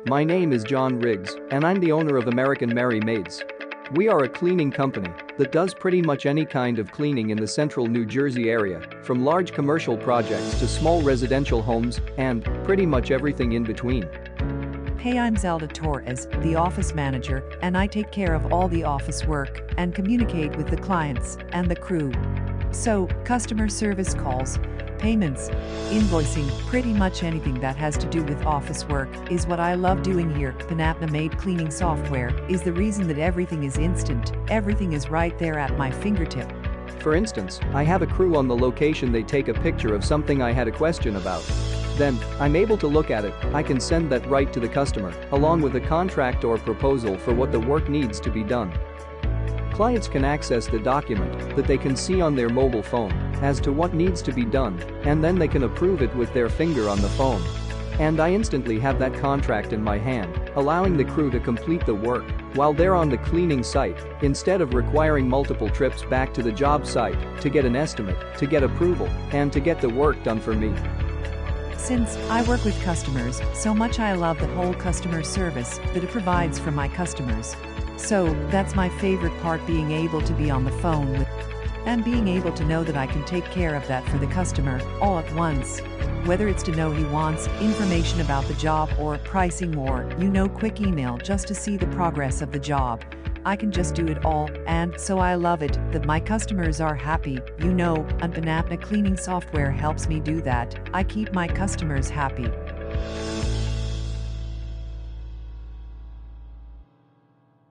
My name is John Riggs, and I'm the owner of American Maids. We are a cleaning company that does pretty much any kind of cleaning in the central New Jersey area, from large commercial projects to small residential homes and pretty much everything in between. Hey, I'm Zelda Torres, the office manager, and I take care of all the office work and communicate with the clients and the crew. So, customer service calls, payments, invoicing, pretty much anything that has to do with office work is what I love doing here. PnaPna Maid Cleaning Software is the reason that everything is instant, everything is right there at my fingertip. For instance, I have a crew on the location, they take a picture of something I had a question about. Then, I'm able to look at it, I can send that right to the customer, along with a contract or proposal for what the work needs to be done. Clients can access the document that they can see on their mobile phone as to what needs to be done, and then they can approve it with their finger on the phone. And I instantly have that contract in my hand, allowing the crew to complete the work while they're on the cleaning site, instead of requiring multiple trips back to the job site to get an estimate, to get approval, and to get the work done for me. Since I work with customers so much, I love the whole customer service that it provides for my customers. So, that's my favorite part, being able to be on the phone with and being able to know that I can take care of that for the customer all at once. Whether it's to know he wants information about the job or pricing or, quick email just to see the progress of the job. I can just do it all, and so I love it that my customers are happy, and PnaPna Cleaning Software helps me do that. I keep my customers happy.